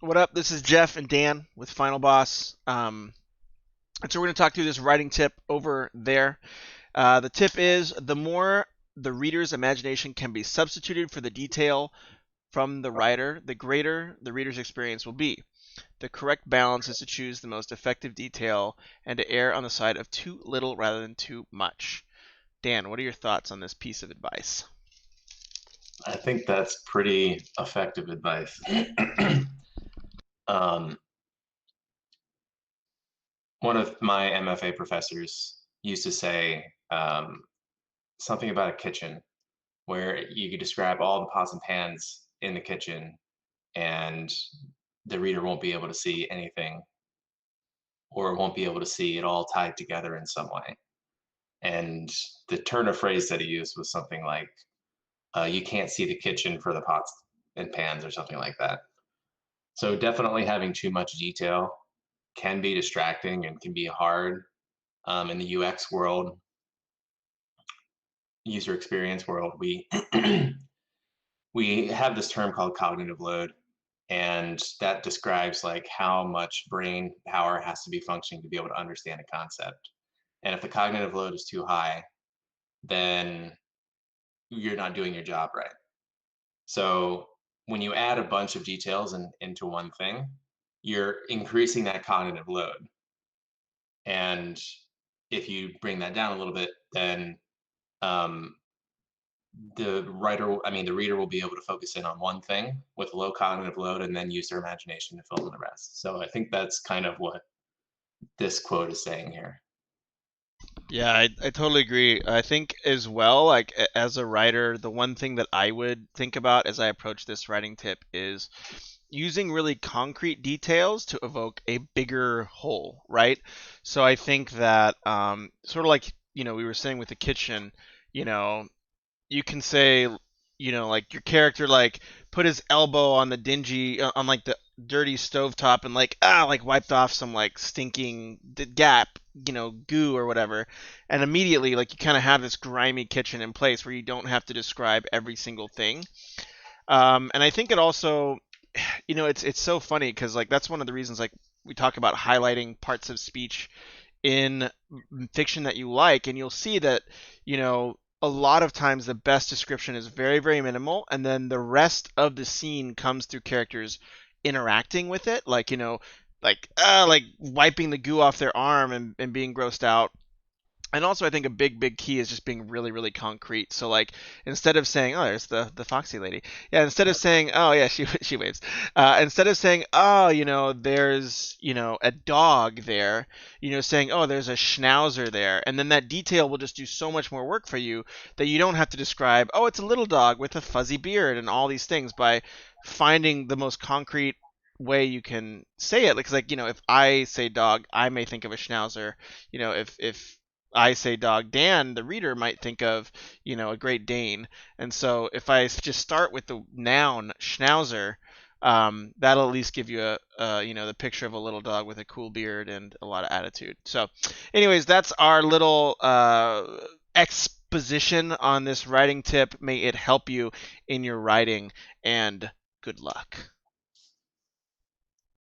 What up? This is Jeff and Dan with Final Boss. And so we're going to talk through this writing tip over there. The tip is the more the reader's imagination can be substituted for the detail from the writer, the greater the reader's experience will be. The correct balance is to choose the most effective detail and to err on the side of too little rather than too much. Dan, what are your thoughts on this piece of advice? I think that's pretty effective advice. um, One of my MFA professors used to say something about a kitchen where you could describe all the pots and pans in the kitchen, and the reader won't be able to see anything or won't be able to see it all tied together in some way. And the turn of phrase that he used was something like, you can't see the kitchen for the pots and pans, or something like that. So definitely having too much detail can be distracting and can be hard in the UX world, user experience world. We we have this term called cognitive load, and that describes like how much brain power has to be functioning to be able to understand a concept. And if the cognitive load is too high, then you're not doing your job right. So when you add a bunch of details into one thing, you're increasing that cognitive load. And if you bring that down a little bit, then um, the reader will be able to focus in on one thing with low cognitive load and then use their imagination to fill in the rest. So I think that's kind of what this quote is saying here. Yeah, I totally agree. I think as well, like as a writer, the one thing that I would think about as I approach this writing tip is using really concrete details to evoke a bigger whole, right? So I think that sort of like, we were saying with the kitchen, you know, you can say, like your character like put his elbow on the dingy on like the dirty stovetop and like wiped off some like stinking gap, goo or whatever, and immediately like you kind of have this grimy kitchen in place where you don't have to describe every single thing. And I think it also, it's so funny because like that's one of the reasons like we talk about highlighting parts of speech in fiction that you like, and you'll see that a lot of times the best description is very very minimal, and then the rest of the scene comes through characters interacting with it, like like wiping the goo off their arm and being grossed out. And also I think a big key is just being really really concrete. So like instead of saying, oh, there's the foxy lady, yeah, instead of saying, oh yeah, she waves, instead of saying, oh, there's a dog there, saying, oh, there's a schnauzer there, and then that detail will just do so much more work for you that you don't have to describe, oh, it's a little dog with a fuzzy beard and all these things, by finding the most concrete way you can say it. Like if I say dog, I may think of a schnauzer. If I say dog, Dan, the reader might think of, a Great Dane. And so if I just start with the noun schnauzer, that'll at least give you the picture of a little dog with a cool beard and a lot of attitude. So, anyways, that's our little exposition on this writing tip. May it help you in your writing, and good luck.